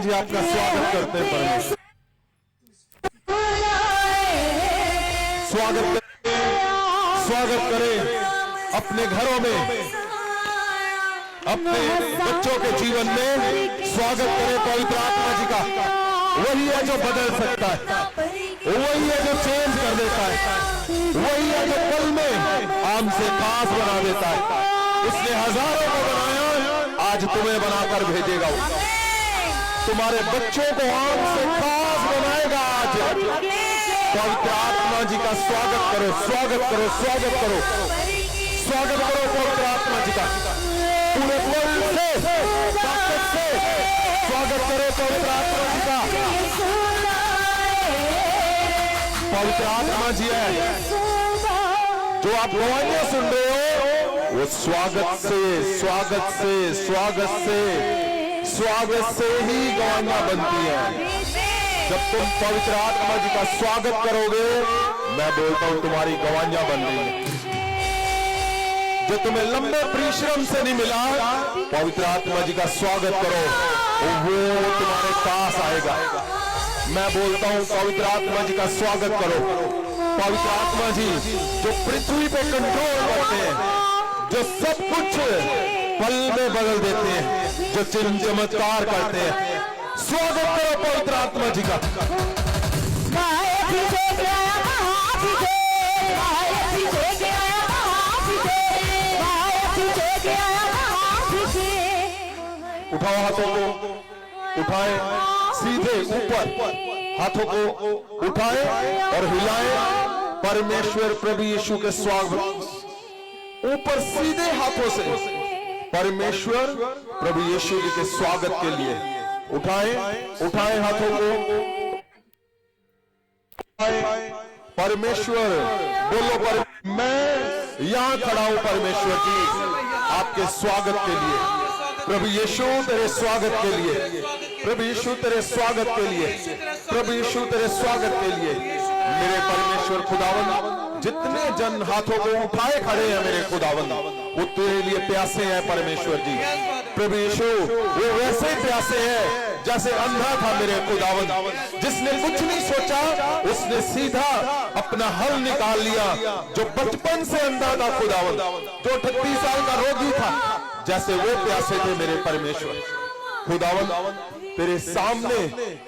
जी आपका स्वागत करते हैं परमेश्वर। स्वागत करें अपने घरों में, अपने बच्चों के जीवन में स्वागत करें पवित्र आत्मा जी का। वही है जो बदल सकता है, वही है जो चेंज कर देता है, वही है जो पल में आम से खास बना देता है। उसने हजारों को बनाया, आज तुम्हें बनाकर भेजेगा। तुम्हारे बच्चों को आम से खास बनाएगा। आज पवित्र आत्मा जी का स्वागत करो, स्वागत करो, स्वागत करो, स्वागत करो पवित्र आत्मा जी का। पूरे दिल से, ताकत से स्वागत करो पवित्र आत्मा जी का। पवित्र आत्मा जी है जो आप गवाहियां सुन रहे हो, वो स्वागत से, स्वागत से, स्वागत से, स्वागत से ही गवाहियां बनती हैं। जब तुम पवित्र आत्मा जी का स्वागत करोगे, मैं बोलता हूं तुम्हारी गवाहियां बन रही हैं। जो तुम्हें लंबे परिश्रम से नहीं मिला, पवित्र आत्मा जी का स्वागत करो, वो तुम्हारे पास आएगा। मैं बोलता हूं पवित्र आत्मा जी का स्वागत करो। पवित्र आत्मा जी जो पृथ्वी पे कंट्रोल करते हैं, जो सब कुछ पल में बदल देते हैं, जो चिन्ह चमत्कार करते हैं, स्वागत करो पवित्र आत्मा जी का। उठाओ हाथों को, उठाएं सीधे ऊपर, हाथों को उठाएं और हिलाएं। परमेश्वर प्रभु यीशु के स्वागत, ऊपर सीधे हाथों से परमेश्वर प्रभु यीशु जी के स्वागत के लिए उठाएं, उठाएं हाथों को। परमेश्वर बोलो, पर मैं यहां खड़ा हूं परमेश्वर जी आपके स्वागत के लिए। प्रभु यीशु तेरे स्वागत के लिए, प्रभु यीशु तेरे स्वागत के लिए, प्रभु यीशु तेरे स्वागत के लिए। मेरे परमेश्वर खुदावन, जितने जन हाथों को उठाए खड़े हैं मेरे खुदावन, वो तेरे लिए प्यासे हैं परमेश्वर जी। प्रभु यीशु वो वैसे प्यासे हैं जैसे अंधा था मेरे खुदावन, जिसने कुछ नहीं सोचा उसने सीधा अपना हल निकाल लिया। जो बचपन से अंधा था खुदावन, जो 38 साल का रोगी था, जैसे वो प्यासे थे मेरे परमेश्वर खुदावन। तेरे सामने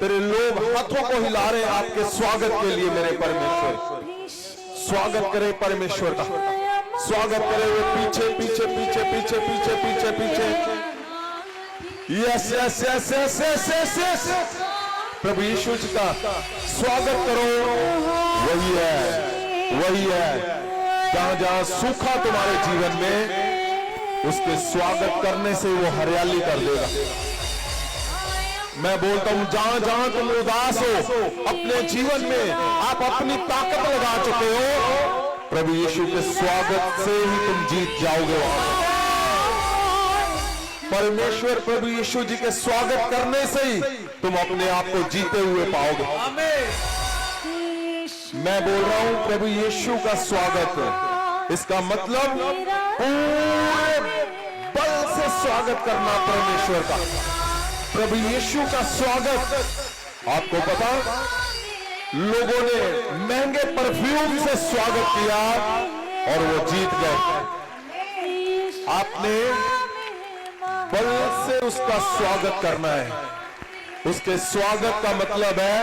तेरे लोग हाथों को हिला रहे हैं आपके स्वागत के लिए मेरे परमेश्वर। स्वागत करे परमेश्वर का, स्वागत करे वो पीछे पीछे पीछे पीछे पीछे पीछे पीछे। Yes yes yes yes yes yes yes, प्रभु यीशु जी का स्वागत करो। वही है, वही है। जहां जहां सूखा तुम्हारे जीवन में, उसके स्वागत करने से वो हरियाली कर देगा। मैं बोलता हूं, जहां जहां तुम उदास हो अपने जीवन में, आप अपनी ताकत लगा चुके हो, प्रभु यीशु के स्वागत से ही तुम जीत जाओगे। परमेश्वर प्रभु यीशु जी के स्वागत करने से ही तुम अपने आप को जीते हुए पाओगे। मैं बोल रहा हूं प्रभु यीशु का स्वागत, इसका मतलब पूरे बल से स्वागत करना परमेश्वर का। प्रभु यीशु का स्वागत, आपको पता, लोगों ने महंगे परफ्यूम से स्वागत किया और वो जीत गए। आपने बल से उसका स्वागत करना है। उसके स्वागत का मतलब है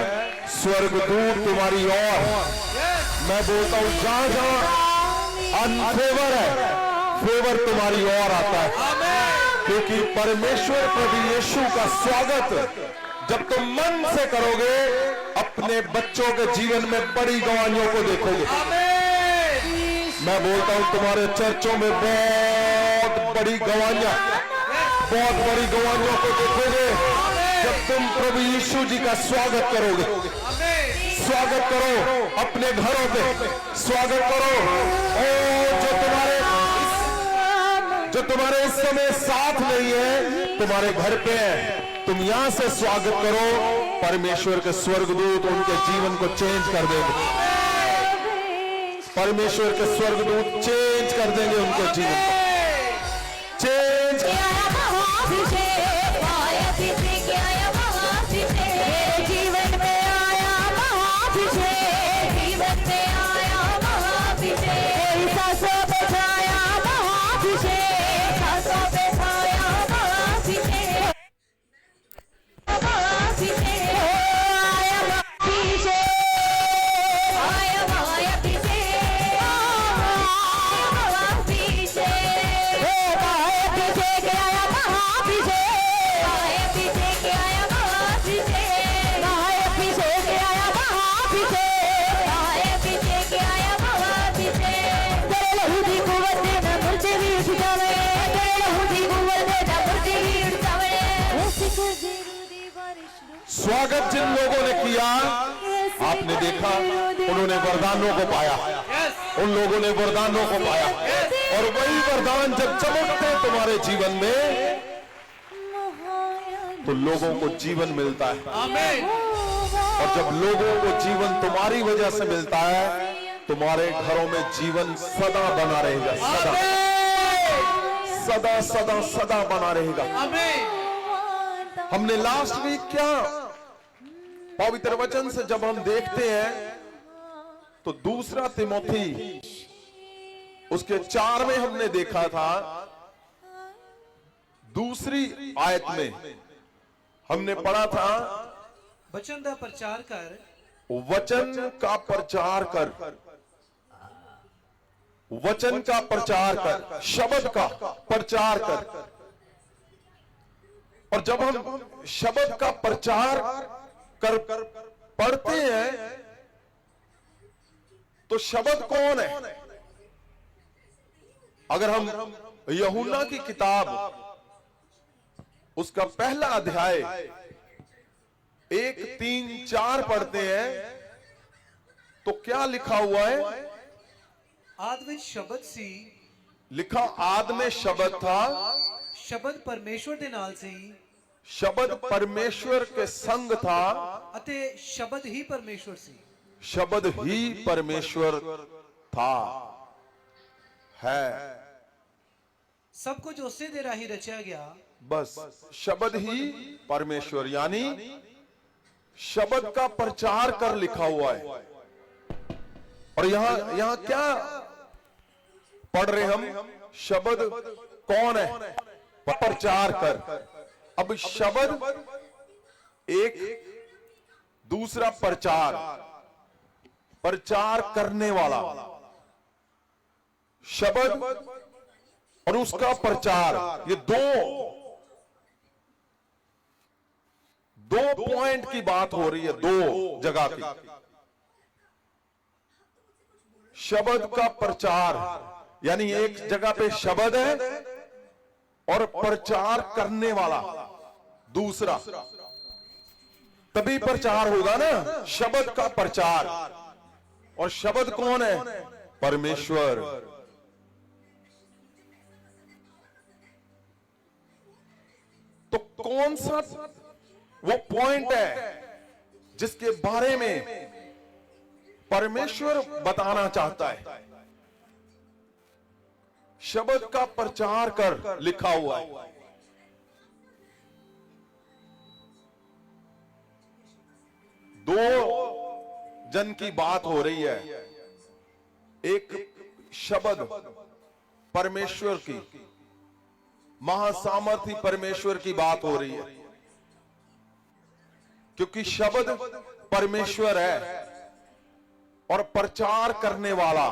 स्वर्गदूत तुम्हारी ओर। मैं बोलता हूं, जहां जहां अनफेवर है, फेवर तुम्हारी ओर आता है। क्योंकि परमेश्वर प्रभु यीशु का स्वागत जब तुम मन से करोगे, अपने बच्चों के जीवन में बड़ी गवाहियों को देखोगे। मैं बोलता हूं, तुम्हारे चर्चों में बहुत बड़ी गवाहियां, बहुत बड़ी गवाहियों को देखोगे जब तुम प्रभु यीशु जी का स्वागत करोगे। स्वागत करो अपने घरों पे, स्वागत करो। और जो तुम्हारे इस समय साथ नहीं है, तुम्हारे घर पे है, तुम यहां से स्वागत करो। परमेश्वर के स्वर्गदूत उनके जीवन को चेंज कर देंगे। परमेश्वर के स्वर्गदूत चेंज कर देंगे उनके जीवन को, चेंज। जीवन में आया महाभिषेक, जीवन में आया महाभिषेक, सांसों पे छाया महाभिषेक, सांसों पे छाया महाभिषेक, महाभिषेक, आया महाभिषेक, आया महाभिषेक, महाभिषेक, महाभिषेक आया महाभिषेक, महाभिषेक आया महाभिषेक, महाभिषेक आया महाभिषेक, महाभिषेक आया महाभिषेक। तेरे लहू दी कुव्वत दे ना मुर्दे भी उठ जावे, तेरे लहू दी कुव्वत दे ना मुर्दे भी उठ जावे। स्वागत जिन लोगों ने किया, आपने देखा, उन्होंने वरदानों को पाया, उन लोगों ने वरदानों को पाया। और वही वरदान जब चमकते तुम्हारे जीवन में, तो लोगों को जीवन मिलता है। और जब लोगों को जीवन तुम्हारी वजह से मिलता है, तुम्हारे घरों में जीवन सदा बना रहेगा, सदा सदा सदा सदा बना रहेगा। हमने लास्ट वीक क्या पवित्र वचन से जब हम देखते हैं, तो दूसरा तिमोथी उसके 4 में हमने देखा था, दूसरी आयत में हमने पढ़ा था, वचन का प्रचार कर, वचन का प्रचार कर, वचन का प्रचार कर, शब्द का प्रचार कर। और जब हम शब्द का प्रचार कर पढ़ते हैं तो शब्द कौन है? अगर हम यूहन्ना की किताब उसका पहला अध्याय 1, 3, 4 पढ़ते हैं तो क्या लिखा हुआ है? आद में शब्द सी, लिखा आद में शब्द था, शब्द परमेश्वर दे नाल सी, शब्द परमेश्वर के संग था, अते शब्द ही परमेश्वर सी। शब्द ही परमेश्वर था है। सब कुछ उसे दे राही रचा गया। बस शब्द ही परमेश्वर, यानी शब्द का प्रचार कर लिखा हुआ है। और यहां क्या पढ़ रहे हम? शब्द कौन है? प्रचार कर। अब शब्द एक, दूसरा प्रचार, प्रचार करने वाला शब्द और उसका प्रचार, ये दो पॉइंट की बात हो रही है, दो जगह की। शब्द का प्रचार यानी एक जगह पे शब्द है और प्रचार करने वाला दूसरा, तभी प्रचार होगा ना, शब्द का प्रचार। और शब्द कौन है? परमेश्वर। तो कौन सा वो पॉइंट है जिसके बारे में परमेश्वर बताना चाहता है? शब्द का प्रचार कर लिखा हुआ है। दो जन की बात हो रही है, एक शब्द परमेश्वर की, महासामर्थी परमेश्वर की बात हो रही है, क्योंकि शब्द परमेश्वर है और प्रचार करने वाला।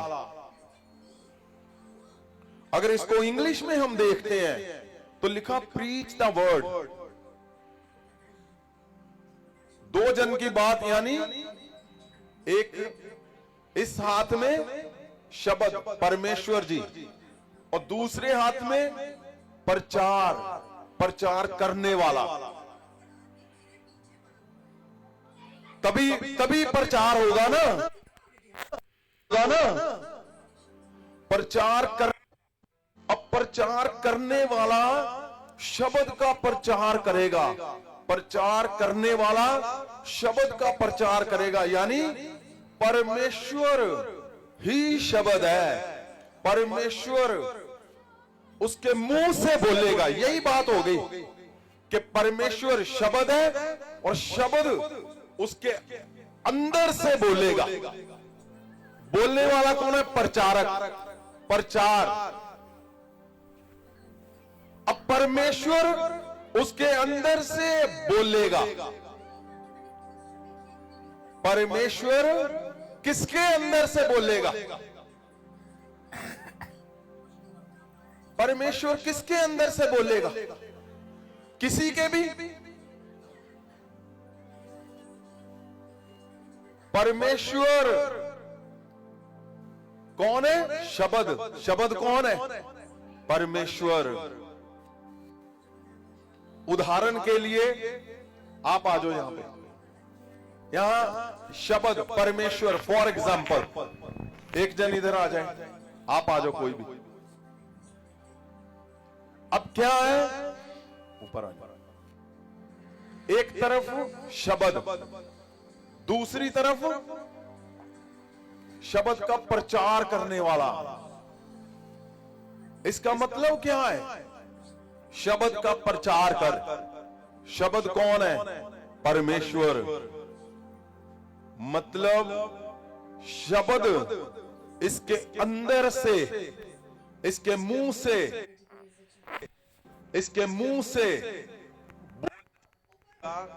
अगर इसको इंग्लिश में हम देखते हैं तो लिखा प्रीच द वर्ड। दो जन की बात, यानी एक इस हाथ में शब्द परमेश्वर जी और दूसरे हाथ में प्रचार करने वाला। तभी प्रचार होगा ना, प्रचार कर। अब प्रचार करने वाला शब्द का प्रचार करेगा, प्रचार करने वाला शब्द का प्रचार करेगा, यानी परमेश्वर ही शब्द है। परमेश्वर उसके मुंह से बोलेगा। यही बात हो गई कि परमेश्वर शब्द है और शब्द उसके अंदर से बोलेगा। बोलने वाला कौन है? प्रचारक, प्रचार। अब परमेश्वर उसके अंदर से बोलेगा। परमेश्वर किसके अंदर से बोलेगा? परमेश्वर किसके अंदर से बोलेगा? किसी के भी? परमेश्वर कौन है? शब्द। शब्द कौन है? परमेश्वर। उदाहरण के लिए आप आ जाओ यहां पे। यहां शब्द परमेश्वर, फॉर एग्जाम्पल, एक जन इधर आ जाए, आप आ जाओ कोई भी। अब क्या है? ऊपर आ जाओ। एक तरफ शब्द, दूसरी तरफ शब्द का प्रचार करने वाला। इसका मतलब क्या है? शब्द का प्रचार कर। शब्द कौन है? परमेश्वर। मतलब शब्द इसके अंदर से, इसके मुंह से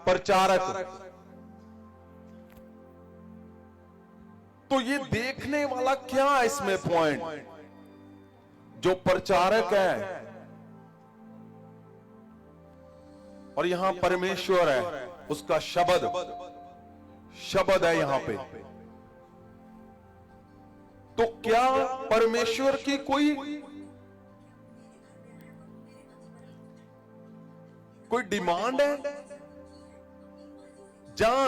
प्रचारक। तो ये देखने वाला क्या है इसमें पॉइंट? जो प्रचारक है और यहां परमेश्वर है, उसका शब्द है यहां पे। तो क्या परमेश्वर की कोई डिमांड है? जहां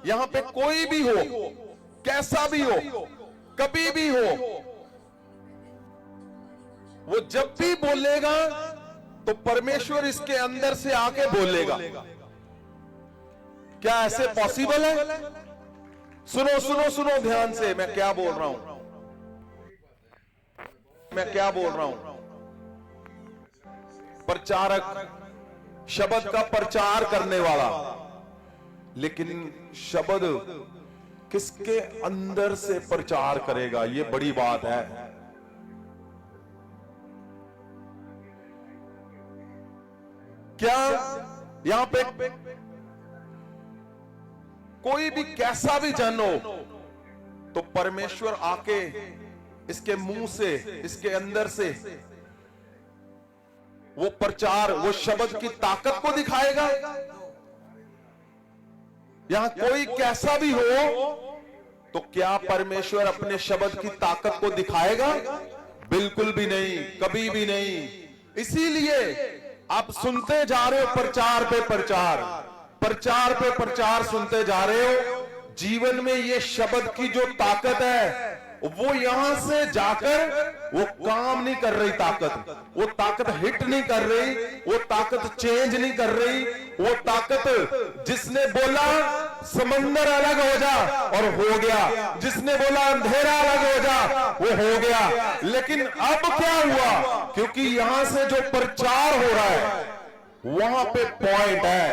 यहां पे कोई भी हो, कैसा भी हो, कभी भी हो, वो जब भी बोलेगा तो परमेश्वर इसके अंदर से आके बोलेगा। क्या ऐसे पॉसिबल है? सुनो सुनो सुनो ध्यान से, मैं क्या बोल रहा हूं, प्रचारक, शब्द का प्रचार करने वाला, लेकिन शब्द किसके अंदर से प्रचार करेगा, यह बड़ी बात है। क्या यहां पे कोई भी कैसा भी जन हो तो परमेश्वर आके इसके मुंह से, इसके अंदर से वो प्रचार, वो शब्द की ताकत को दिखाएगा? यहां कोई कैसा भी हो तो क्या परमेश्वर अपने शब्द की ताकत को दिखाएगा? बिल्कुल भी नहीं, कभी भी नहीं। इसीलिए आप सुनते जा रहे हो प्रचार पे प्रचार सुनते जा रहे हो। जीवन में ये शब्द की जो ताकत है वो यहां से जाकर वो काम नहीं कर रही, वो ताकत हिट नहीं कर रही, वो ताकत चेंज नहीं कर रही। वो ताकत जिसने बोला समंदर अलग हो जा और हो गया, जिसने बोला अंधेरा अलग हो जा वो हो गया। लेकिन अब क्या हुआ? क्योंकि यहां से जो प्रचार हो रहा है वहां पे पॉइंट है,